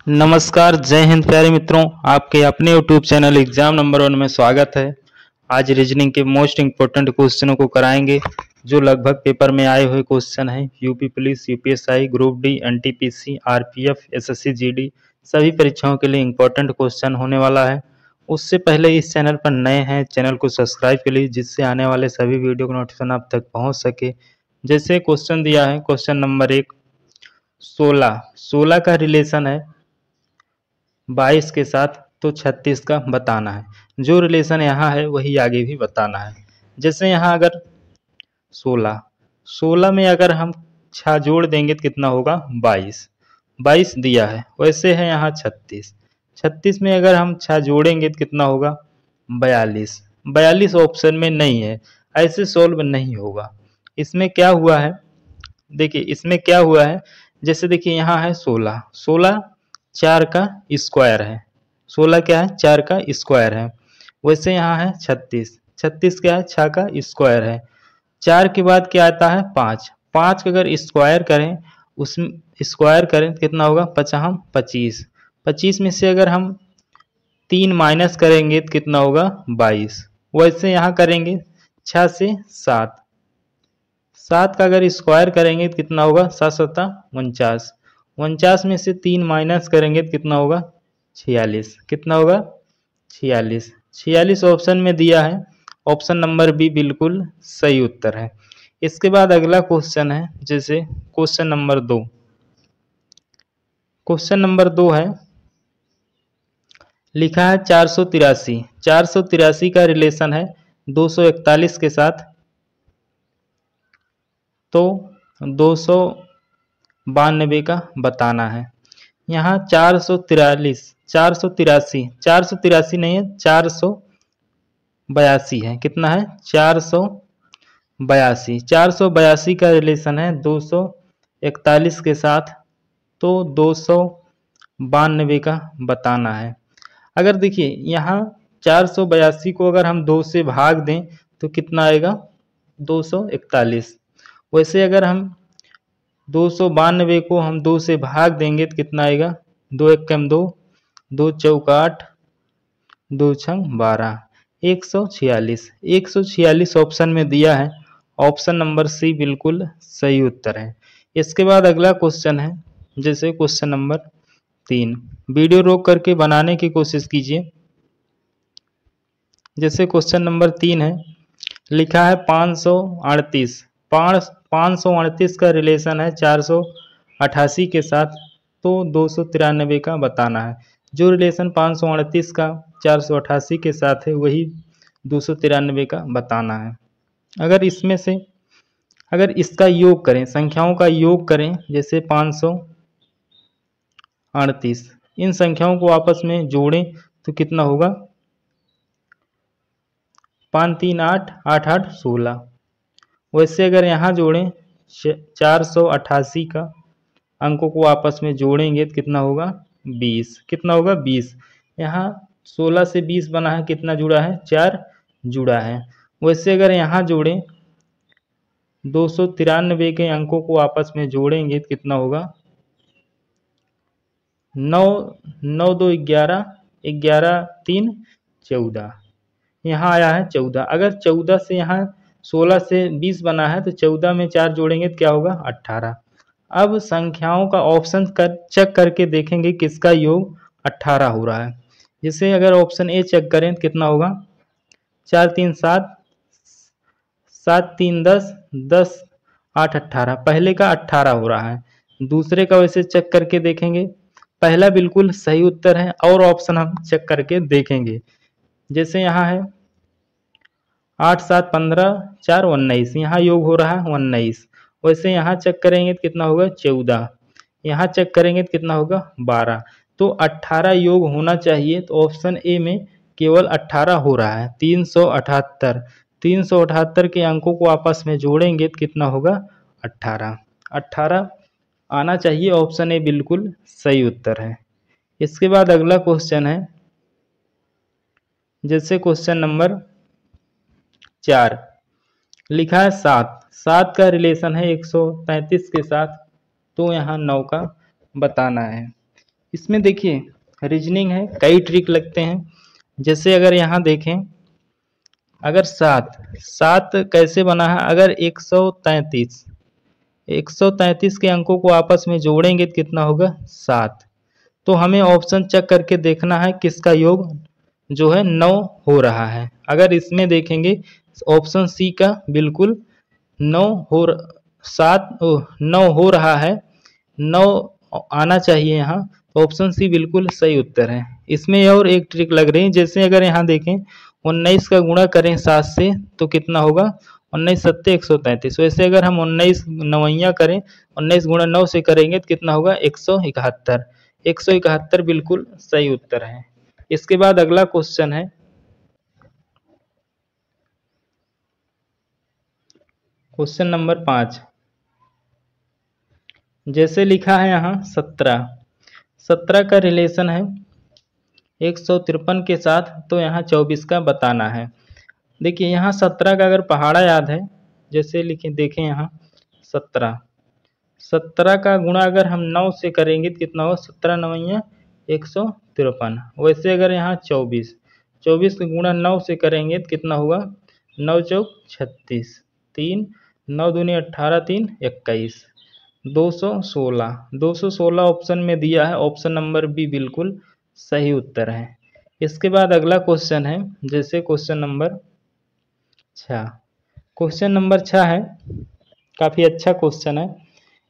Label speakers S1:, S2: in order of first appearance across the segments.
S1: नमस्कार, जय हिंद प्यारे मित्रों। आपके अपने यूट्यूब चैनल एग्जाम नंबर 1 में स्वागत है। आज रीजनिंग के मोस्ट इंपॉर्टेंट क्वेश्चनों को कराएंगे जो लगभग पेपर में आए हुए क्वेश्चन हैं। UP police, UPSI, group D, NTPC, RPF, SSC GD सभी परीक्षाओं के लिए इंपॉर्टेंट क्वेश्चन होने वाला है। उससे पहले इस चैनल पर नए हैं, चैनल को सब्सक्राइब कर लीजिए जिससे आने वाले सभी वीडियो का नोटिफिकेशन आप तक पहुंच सके। जैसे क्वेश्चन दिया है, क्वेश्चन नंबर 1, 16 का रिलेशन है 22 के साथ, तो 36 का बताना है। जो रिलेशन यहाँ है वही आगे भी बताना है। जैसे यहाँ अगर 16 में अगर हम 6 जोड़ देंगे तो कितना होगा 22 दिया है। वैसे है यहाँ 36 में अगर हम 6 जोड़ेंगे तो कितना होगा 42 ऑप्शन में नहीं है, ऐसे सोल्व नहीं होगा। इसमें क्या हुआ है, देखिए इसमें क्या हुआ है। जैसे देखिए यहाँ है 16 4 का स्क्वायर है। 16 क्या है 4 का स्क्वायर है। वैसे यहाँ है 36 क्या है 6 का स्क्वायर है। 4 के बाद क्या आता है 5 का अगर स्क्वायर करें, उसमें स्क्वायर करें तो कितना होगा 25 में से अगर हम 3 माइनस करेंगे तो कितना होगा 22। वैसे यहाँ करेंगे 6 से 7 का अगर स्क्वायर करेंगे तो कितना होगा 7 सत्ता 49 में से 3 माइनस करेंगे तो कितना होगा 46। कितना होगा 46 ऑप्शन में दिया है। ऑप्शन नंबर बी बिल्कुल सही उत्तर है। इसके बाद अगला क्वेश्चन है, जैसे क्वेश्चन नंबर 2 है, लिखा है 483 का रिलेशन है 241 के साथ, तो 292 का बताना है। यहाँ 483 नहीं है 482 है। कितना है 482 का रिलेशन है 241 के साथ, तो 292 का बताना है। अगर देखिए यहाँ 482 को अगर हम 2 से भाग दें तो कितना आएगा 241। वैसे अगर हम 292 को हम 2 से भाग देंगे तो कितना आएगा 2 एक कम 2, 2 चौक 8, 2 छंग 12, 146 ऑप्शन में दिया है। ऑप्शन नंबर सी बिल्कुल सही उत्तर है। इसके बाद अगला क्वेश्चन है, जैसे क्वेश्चन नंबर 3। वीडियो रोक करके बनाने की कोशिश कीजिए। जैसे क्वेश्चन नंबर 3 है, लिखा है 538 का रिलेशन है 488 के साथ, तो 293 का बताना है। जो रिलेशन 538 का 488 के साथ है वही 293 का बताना है। अगर इसमें से अगर इसका योग करें, संख्याओं का योग करें, जैसे 538, इन संख्याओं को आपस में जोड़ें तो कितना होगा 5 3 8 8 8 16। वैसे अगर यहाँ जोड़ें 488 का अंकों को आपस में जोड़ेंगे तो कितना होगा 20। कितना होगा 20। यहाँ 16 से 20 बना है, कितना जुड़ा है 4 जुड़ा है। वैसे अगर यहाँ जोड़ें 293 के अंकों को आपस में जोड़ेंगे तो कितना होगा 9 9 2 11, 11 3 14। यहाँ आया है 14। अगर 14 से यहाँ 16 से 20 बना है तो 14 में 4 जोड़ेंगे तो क्या होगा 18। अब संख्याओं का ऑप्शन चेक करके देखेंगे किसका योग 18 हो रहा है। जैसे अगर ऑप्शन ए चेक करें तो कितना होगा 4 3 7, 7 3 10, 10 8 18। पहले का 18 हो रहा है, दूसरे का वैसे चेक करके देखेंगे। पहला बिल्कुल सही उत्तर है, और ऑप्शन हम चेक करके देखेंगे। जैसे यहाँ है 8 7 15 4 19, यहाँ योग हो रहा है 19। वैसे यहाँ चेक करेंगे तो कितना होगा 14, यहाँ चेक करेंगे तो कितना होगा 12। तो 18 योग होना चाहिए, तो ऑप्शन ए में केवल 18 हो रहा है। 378 के अंकों को आपस में जोड़ेंगे तो कितना होगा 18 आना चाहिए। ऑप्शन ए बिल्कुल सही उत्तर है। इसके बाद अगला क्वेश्चन है, जैसे क्वेश्चन नंबर 4, लिखा है 7 का रिलेशन है 133 के साथ, तो यहाँ 9 का बताना है। इसमें देखिए रीजनिंग है, कई ट्रिक लगते हैं। जैसे अगर यहाँ देखें, अगर सात सात कैसे बना है, अगर 133 के अंकों को आपस में जोड़ेंगे तो कितना होगा 7। तो हमें ऑप्शन चेक करके देखना है किसका योग जो है 9 हो रहा है। अगर इसमें देखेंगे ऑप्शन सी का बिल्कुल 9 हो 9 हो रहा है, 9 आना चाहिए यहाँ, तो ऑप्शन सी बिल्कुल सही उत्तर है। इसमें और एक ट्रिक लग रही है, जैसे अगर यहाँ देखें 19 का गुणा करें 7 से तो कितना होगा 19 सत्ते 133। वैसे अगर हम 19 नवैया करें, 19 गुणा 9 से करेंगे तो कितना होगा 171। 171 बिल्कुल सही उत्तर है। इसके बाद अगला क्वेश्चन है, क्वेश्चन नंबर 5। जैसे लिखा है यहाँ 17 का रिलेशन है 153 के साथ, तो यहाँ 24 का बताना है। देखिए यहाँ 17 का अगर पहाड़ा याद है, जैसे लिखे देखें यहाँ 17 का गुणा अगर हम 9 से करेंगे तो कितना होगा 17 नवैया 153। वैसे अगर यहाँ 24 का गुणा 9 से करेंगे तो कितना होगा 9 चौक 36, 3 9 दूनी 18, 3 21, 216 ऑप्शन में दिया है। ऑप्शन नंबर बी बिल्कुल सही उत्तर है। इसके बाद अगला क्वेश्चन है, जैसे क्वेश्चन नंबर 6। क्वेश्चन नंबर 6 है, काफ़ी अच्छा क्वेश्चन है।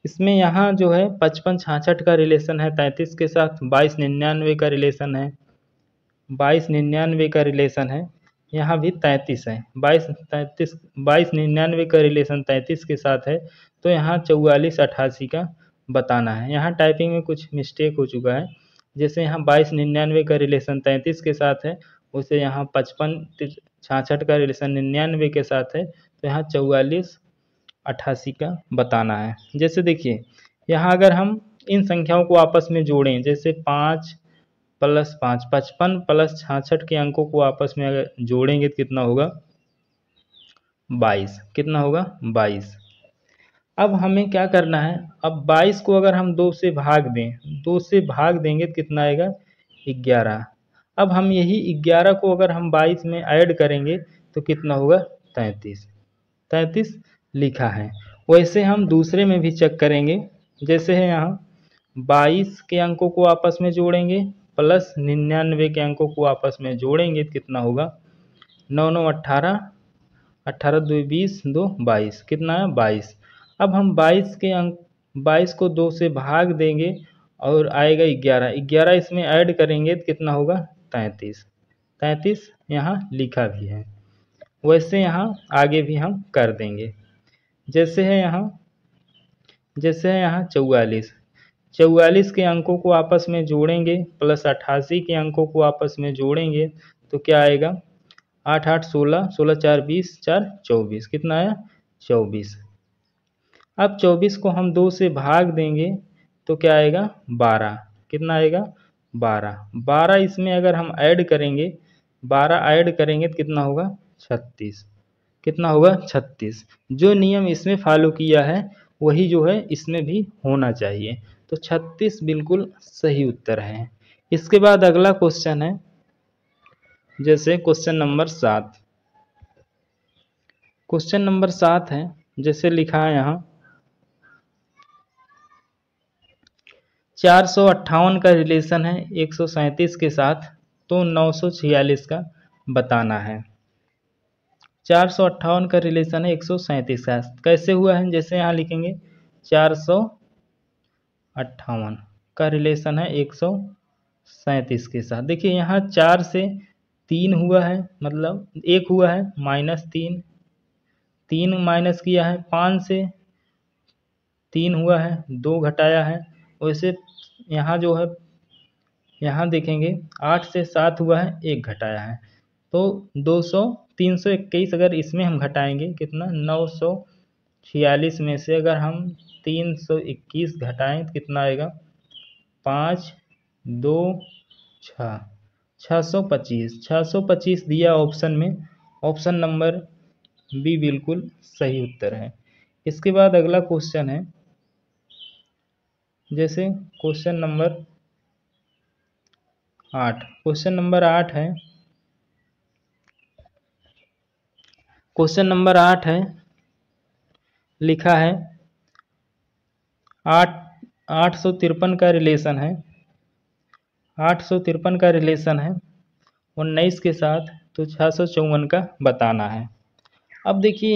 S1: इसमें यहाँ जो है 55 66 का रिलेशन है 33 के साथ, 22 99 का रिलेशन है, 22 99 का रिलेशन है, यहाँ भी 33 है। 22 99 का रिलेशन 33 के साथ है, तो यहाँ 44 88 का बताना है। यहाँ टाइपिंग में कुछ मिस्टेक हो चुका है। जैसे यहाँ 22 99 का रिलेशन 33 के साथ है, उसे यहाँ 55 66 का रिलेशन 99 के साथ है, तो यहाँ 44 88 का बताना है। जैसे देखिए यहाँ अगर हम इन संख्याओं को आपस में जोड़ें, जैसे 5 + 5 55 + 66 के अंकों को आपस में अगर जोड़ेंगे तो कितना होगा 22। कितना होगा 22। अब हमें क्या करना है, अब 22 को अगर हम 2 से भाग दें, 2 से भाग देंगे तो कितना आएगा 11। अब हम यही 11 को अगर हम 22 में ऐड करेंगे तो कितना होगा 33। 33 लिखा है। वैसे हम दूसरे में भी चेक करेंगे, जैसे है यहाँ 22 के अंकों को आपस में जोड़ेंगे प्लस 99 के अंकों को आपस में जोड़ेंगे तो कितना होगा 9 9 18, 18 2 20, 2 22, कितना है 22। अब हम 22 के अंक 22 को 2 से भाग देंगे और आएगा 11, 11 इसमें ऐड करेंगे तो कितना होगा 33। 33 यहाँ लिखा भी है। वैसे यहाँ आगे भी हम कर देंगे। जैसे है यहाँ 44 के अंकों को आपस में जोड़ेंगे प्लस 88 के अंकों को आपस में जोड़ेंगे तो क्या आएगा 8 8 16, 16 4 20, 4 24, कितना आया 24। अब 24 को हम 2 से भाग देंगे तो क्या आएगा 12, कितना आएगा 12। 12 इसमें अगर हम ऐड करेंगे, 12 ऐड करेंगे तो कितना होगा 36, कितना होगा 36। जो नियम इसमें फॉलो किया है वही जो है इसमें भी होना चाहिए, तो 36 बिल्कुल सही उत्तर है। इसके बाद अगला क्वेश्चन है, जैसे क्वेश्चन नंबर 7। क्वेश्चन नंबर 7 है, जैसे लिखा है यहाँ 458 का रिलेशन है 137 के साथ, तो 946 का बताना है। 458 का रिलेशन है 137 का, कैसे हुआ है, जैसे यहाँ लिखेंगे 458 का रिलेशन है 137 के साथ। देखिए यहाँ 4 से 3 हुआ है, मतलब 1 हुआ है, -3, 3 माइनस किया है, 5 से 3 हुआ है, 2 घटाया है। वैसे यहाँ जो है यहाँ देखेंगे 8 से 7 हुआ है, 1 घटाया है, तो 321 अगर इसमें हम घटाएंगे कितना 946 में से अगर हम 321 घटाएं तो कितना आएगा 5 2 6, 625 दिया ऑप्शन में। ऑप्शन नंबर बी बिल्कुल सही उत्तर है। इसके बाद अगला क्वेश्चन है, जैसे क्वेश्चन नंबर 8। क्वेश्चन नंबर 8 है, क्वेश्चन नंबर 8 है, लिखा है 853 का रिलेशन है, 853 का रिलेशन है 19 के साथ, तो 654 का बताना है। अब देखिए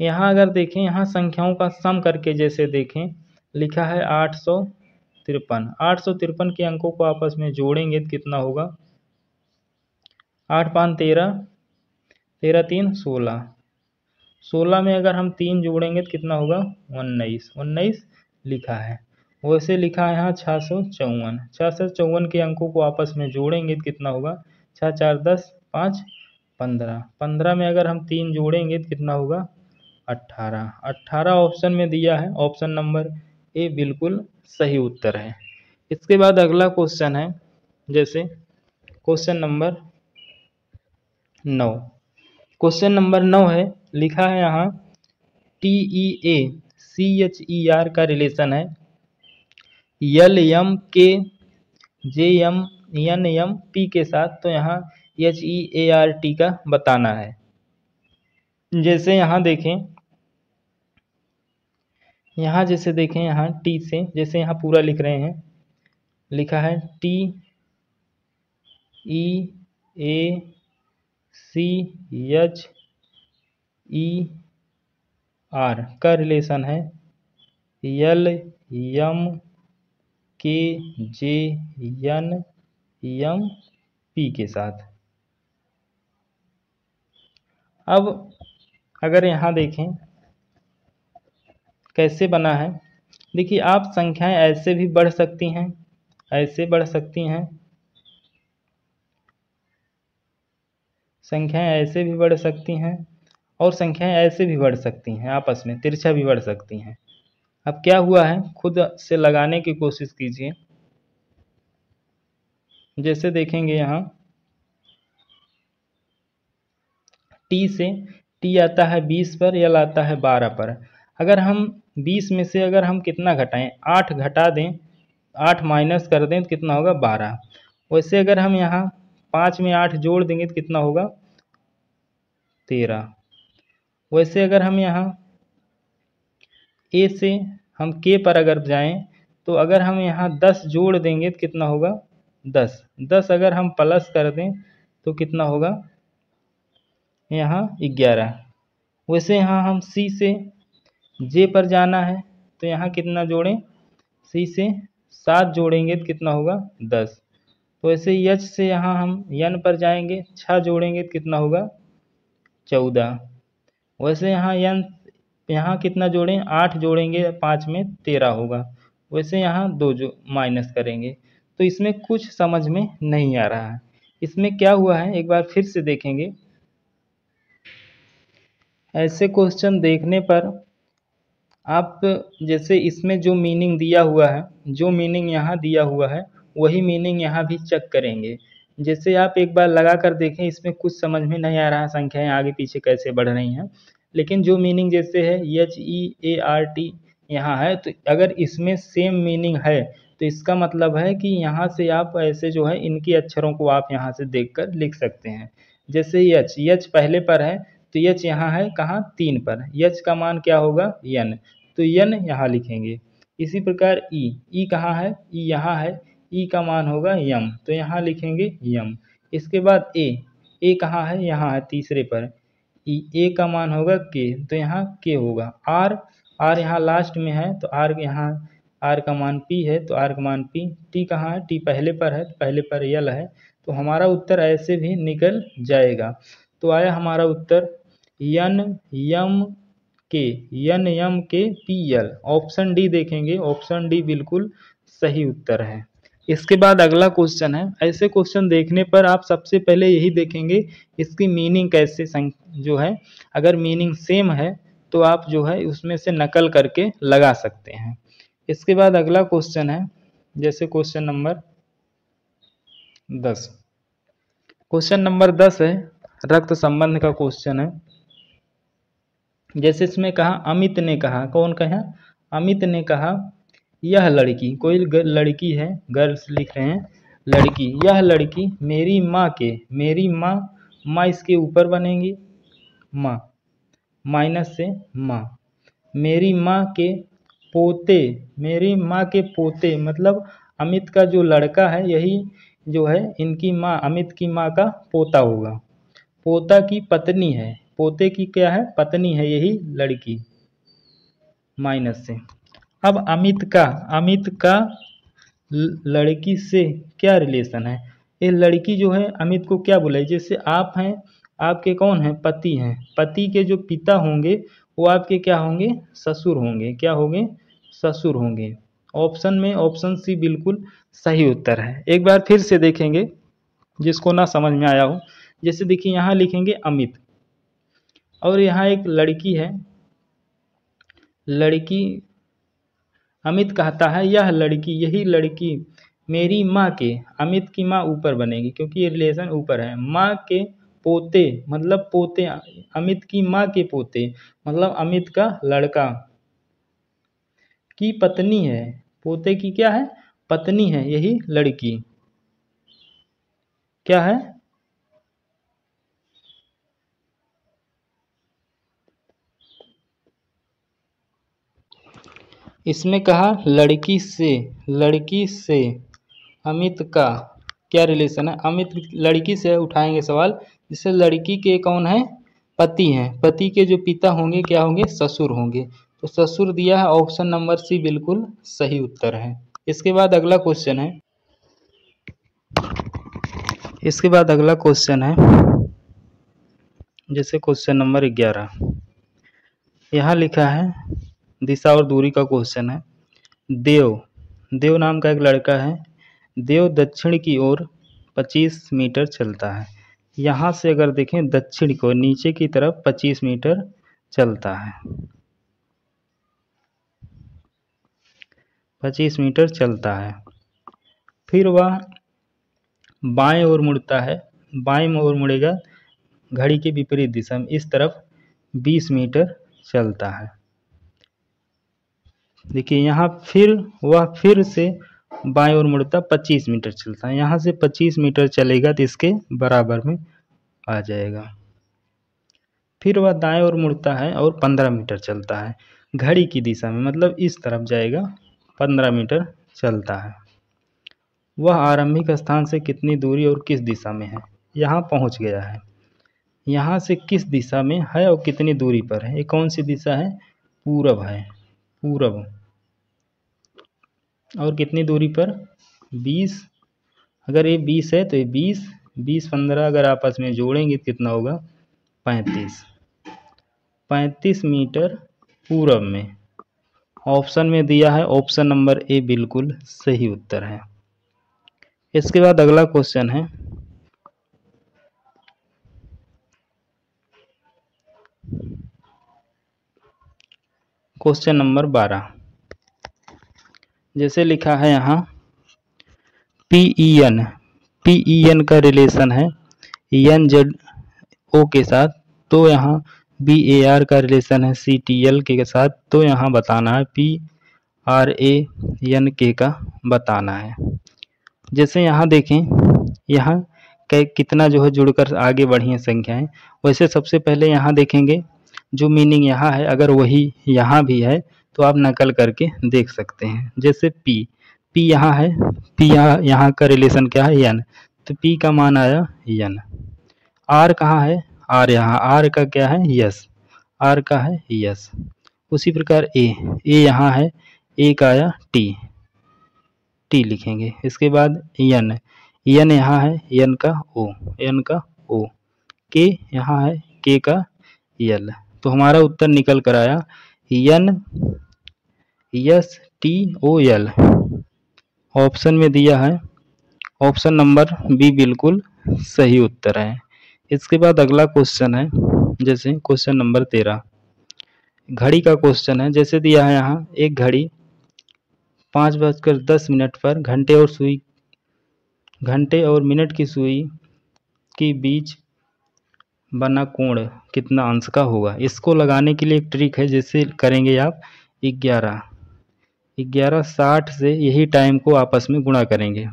S1: यहाँ अगर देखें, यहाँ संख्याओं का सम करके जैसे देखें, लिखा है 853। 853 के अंकों को आपस में जोड़ेंगे तो कितना होगा? 8 5 13, 13 3 16, 16 में अगर हम 3 जोड़ेंगे तो कितना होगा? 19, 19 लिखा है। वैसे लिखा है यहाँ 654। 654 के अंकों को आपस में जोड़ेंगे तो कितना होगा? 6 4 10, 5 15, 15 में अगर हम 3 जोड़ेंगे तो कितना होगा? 18, 18 ऑप्शन में दिया है। ऑप्शन नंबर ए बिल्कुल सही उत्तर है। इसके बाद अगला क्वेश्चन है, जैसे क्वेश्चन नंबर 9। क्वेश्चन नंबर 9 है, लिखा है यहाँ TEACHER का रिलेशन है LMK JMNMP के साथ, तो यहाँ HEART का बताना है। जैसे यहाँ देखें, जैसे देखें यहाँ T से, जैसे यहाँ पूरा लिख रहे हैं, लिखा है TEACHER का रिलेशन है LMKJNMP के साथ। अब अगर यहाँ देखें कैसे बना है, देखिए आप संख्याएं ऐसे भी बढ़ सकती हैं, ऐसे बढ़ सकती हैं, संख्याएं ऐसे भी बढ़ सकती हैं, और संख्याएं ऐसे भी बढ़ सकती हैं, आपस में तिरछा भी बढ़ सकती हैं। अब क्या हुआ है, खुद से लगाने की कोशिश कीजिए। जैसे देखेंगे यहाँ टी से, टी आता है 20 पर, यल आता है 12 पर। अगर हम 20 में से अगर हम कितना घटाएं, 8 घटा दें, 8 माइनस कर दें तो कितना होगा? 12। वैसे अगर हम यहाँ 5 में 8 जोड़ देंगे तो कितना होगा? 13। वैसे अगर हम यहाँ ए से हम के पर अगर जाएं, तो अगर हम यहाँ 10 जोड़ देंगे तो कितना होगा? 10। 10 अगर हम प्लस कर दें तो कितना होगा? यहाँ 11। वैसे यहाँ हम सी से जे पर जाना है, तो यहाँ कितना जोड़ें? सी से 7 जोड़ेंगे तो कितना होगा? 10। तो ऐसे एच से यहाँ हम एन पर जाएंगे, 6 जोड़ेंगे तो कितना होगा? 14। वैसे यहाँ कितना जोड़ें? 8 जोड़ेंगे 5 में 13 होगा। वैसे यहाँ 2 जो माइनस करेंगे, तो इसमें कुछ समझ में नहीं आ रहा है। इसमें क्या हुआ है, एक बार फिर से देखेंगे। ऐसे क्वेश्चन देखने पर आप, जैसे इसमें जो मीनिंग दिया हुआ है, जो मीनिंग यहाँ दिया हुआ है, वही मीनिंग यहाँ भी चेक करेंगे। जैसे आप एक बार लगा कर देखें, इसमें कुछ समझ में नहीं आ रहा है, संख्याएं आगे पीछे कैसे बढ़ रही हैं, लेकिन जो मीनिंग जैसे है HEART यहाँ है, तो अगर इसमें सेम मीनिंग है तो इसका मतलब है कि यहाँ से आप ऐसे जो है इनके अक्षरों को आप यहाँ से देखकर लिख सकते हैं। जैसे एच पहले पर है, तो एच यहाँ है कहाँ? 3 पर। एच का मान क्या होगा? एन, तो एन यहाँ लिखेंगे। इसी प्रकार ई कहाँ है? ई यहाँ है, ई का मान होगा यम, तो यहाँ लिखेंगे यम। इसके बाद ए कहाँ है? यहाँ है तीसरे पर, ए का मान होगा के, तो यहाँ के होगा। आर यहाँ लास्ट में है, तो आर यहाँ, आर का मान पी है, तो आर का मान पी। टी कहाँ है? टी पहले पर है, तो पहले पर यल है, तो हमारा उत्तर ऐसे भी निकल जाएगा। तो आया हमारा उत्तर एन एम के पी एल। ऑप्शन डी देखेंगे, ऑप्शन डी बिल्कुल सही उत्तर है। इसके बाद अगला क्वेश्चन है। ऐसे क्वेश्चन देखने पर आप सबसे पहले यही देखेंगे इसकी मीनिंग कैसे जो है, अगर मीनिंग सेम है तो आप जो है उसमें से नकल करके लगा सकते हैं। इसके बाद अगला क्वेश्चन है, जैसे क्वेश्चन नंबर 10। क्वेश्चन नंबर 10 है, रक्त संबंध का क्वेश्चन है। जैसे इसमें कहा, अमित ने कहा, कौन कहा? अमित ने कहा, यह लड़की, कोई लड़की है, गर्ल्स लिख रहे हैं, लड़की, यह लड़की मेरी माँ के, मेरी माँ, माँ इसके ऊपर बनेंगी माँ, माइनस से माँ, मेरी माँ के पोते, मेरी माँ के पोते मतलब अमित का जो लड़का है यही जो है इनकी माँ, अमित की माँ का पोता होगा। पोता की पत्नी है, पोते की क्या है, पत्नी है यही लड़की, माइनस से। अब अमित का लड़की से क्या रिलेशन है, ये लड़की जो है अमित को क्या बुलाई, जैसे आप हैं, आपके कौन है, पति हैं, पति के जो पिता होंगे वो आपके क्या होंगे, ससुर होंगे, क्या होंगे, ससुर होंगे। ऑप्शन में ऑप्शन सी बिल्कुल सही उत्तर है। एक बार फिर से देखेंगे जिसको ना समझ में आया हो। जैसे देखिए यहाँ लिखेंगे अमित और यहाँ एक लड़की है, लड़की, अमित कहता है यह लड़की, यही लड़की मेरी माँ के, अमित की माँ ऊपर बनेगी क्योंकि ये रिलेशन ऊपर है, माँ के पोते मतलब पोते, अमित की माँ के पोते मतलब अमित का लड़का की पत्नी है, पोते की क्या है, पत्नी है यही लड़की, क्या है, इसमें कहा लड़की से अमित का क्या रिलेशन है, अमित लड़की से उठाएंगे सवाल, जिससे लड़की के कौन है, पति हैं, पति के जो पिता होंगे क्या होंगे, ससुर होंगे, तो ससुर दिया है, ऑप्शन नंबर सी बिल्कुल सही उत्तर है। इसके बाद अगला क्वेश्चन है, इसके बाद अगला क्वेश्चन है जैसे क्वेश्चन नंबर 11, यहाँ लिखा है दिशा और दूरी का क्वेश्चन है। देव, देव नाम का एक लड़का है, देव दक्षिण की ओर 25 मीटर चलता है। यहाँ से अगर देखें दक्षिण को, नीचे की तरफ 25 मीटर चलता है, 25 मीटर चलता है, फिर वह बाएं ओर मुड़ता है, बाएं ओर मुड़ेगा घड़ी के विपरीत दिशा में, इस तरफ 20 मीटर चलता है। देखिए यहाँ फिर वह फिर से बाएं ओर मुड़ता 25 मीटर चलता है, यहाँ से 25 मीटर चलेगा तो इसके बराबर में आ जाएगा। फिर वह दाएं ओर मुड़ता है और 15 मीटर चलता है घड़ी की दिशा में, मतलब इस तरफ जाएगा, 15 मीटर चलता है। वह आरंभिक स्थान से कितनी दूरी और किस दिशा में है, यहाँ पहुँच गया है, यहाँ से किस दिशा में है और कितनी दूरी पर है, ये कौन सी दिशा है, पूरब है, पूरब, और कितनी दूरी पर 20, अगर ये 20 है तो ये 20, 20 15 अगर आपस में जोड़ेंगे तो कितना होगा, 35, 35 मीटर पूरब में, ऑप्शन में दिया है, ऑप्शन नंबर ए बिल्कुल सही उत्तर है। इसके बाद अगला क्वेश्चन है, क्वेश्चन नंबर 12, जैसे लिखा है यहाँ पीईएन का रिलेशन है एन जेड ओ के साथ, तो यहाँ बीएआर का रिलेशन है सीटीएल के साथ, तो यहाँ बताना है पीआरएएन के का बताना है। जैसे यहाँ देखें, यहाँ कितना जो है जुड़कर आगे बढ़ी है संख्याएं, वैसे सबसे पहले यहाँ देखेंगे जो मीनिंग यहाँ है, अगर वही यहाँ भी है तो आप नकल करके देख सकते हैं। जैसे पी यहाँ है, पी यहाँ का रिलेशन क्या है, एन, तो पी का मान आया एन। आर कहाँ है, आर यहाँ, आर का क्या है, यस, आर का है यस। उसी प्रकार ए यहाँ है, ए का आया टी लिखेंगे। इसके बाद एन यहाँ है, एन का ओ, के यहाँ है, के का यल, तो हमारा उत्तर निकल कर आया NSTOL, ऑप्शन में दिया है, ऑप्शन नंबर बी बिल्कुल सही उत्तर है। इसके बाद अगला क्वेश्चन है, जैसे क्वेश्चन नंबर 13, घड़ी का क्वेश्चन है। जैसे दिया है यहाँ एक घड़ी 5:10 पर घंटे और मिनट की सुई के बीच बना कोण कितना अंश का होगा। इसको लगाने के लिए एक ट्रिक है, जैसे करेंगे आप 11:60 से यही टाइम को आपस में गुणा करेंगे,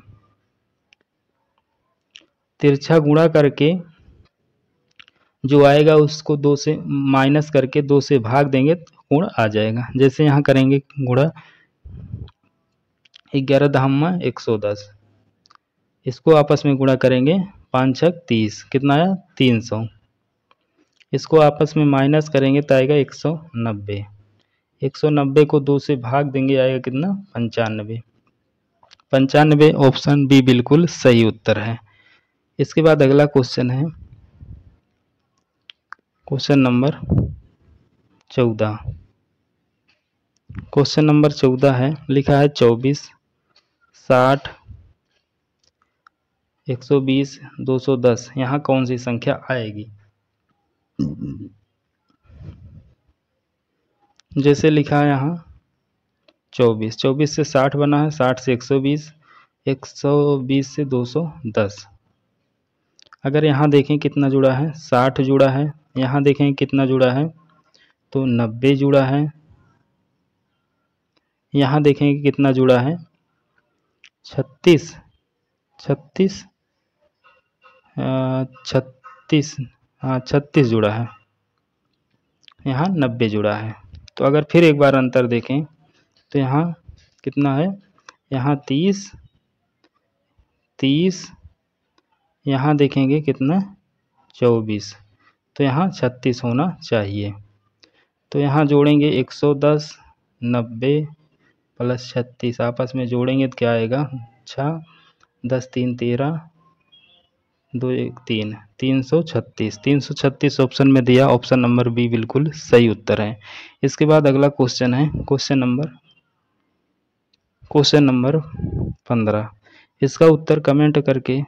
S1: तिरछा गुणा करके जो आएगा उसको 2 से माइनस करके 2 से भाग देंगे तो गुण आ जाएगा। जैसे यहाँ करेंगे गुणा 11 धामा 110, इसको आपस में गुणा करेंगे 5 छक 30, कितना आया 300। इसको आपस में माइनस करेंगे तो आएगा 190। 190 को 2 से भाग देंगे आएगा कितना 95। 95 ऑप्शन बी बिल्कुल सही उत्तर है। इसके बाद अगला क्वेश्चन है क्वेश्चन नंबर 14। क्वेश्चन नंबर 14 है, लिखा है 24, 60, 120, 210, यहाँ कौन सी संख्या आएगी। जैसे लिखा है यहाँ 24, 24 से 60 बना है, 60 से 120, 120 से 210। अगर यहाँ देखें कितना जुड़ा है 60 जुड़ा है, यहाँ देखें कितना जुड़ा है तो 90 जुड़ा है, यहाँ देखेंगे कितना जुड़ा है 36 36 36 जुड़ा है, यहाँ 90 जुड़ा है। तो अगर फिर एक बार अंतर देखें तो यहाँ कितना है, यहाँ 30, यहाँ देखेंगे कितना 24, तो यहाँ 36 होना चाहिए। तो यहाँ जोड़ेंगे 110, 90 प्लस 36 आपस में जोड़ेंगे तो क्या आएगा 6, 10 3 13, 2 1 3, 336। 336 ऑप्शन में दिया, ऑप्शन नंबर बी बिल्कुल सही उत्तर है। इसके बाद अगला क्वेश्चन है क्वेश्चन नंबर 15। इसका उत्तर कमेंट करके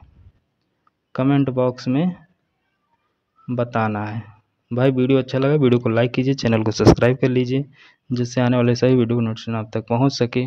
S1: कमेंट बॉक्स में बताना है। भाई वीडियो अच्छा लगा वीडियो को लाइक कीजिए, चैनल को सब्सक्राइब कर लीजिए, जिससे आने वाले सभी वीडियो को नोटिफिकेशन आप तक पहुंच सके।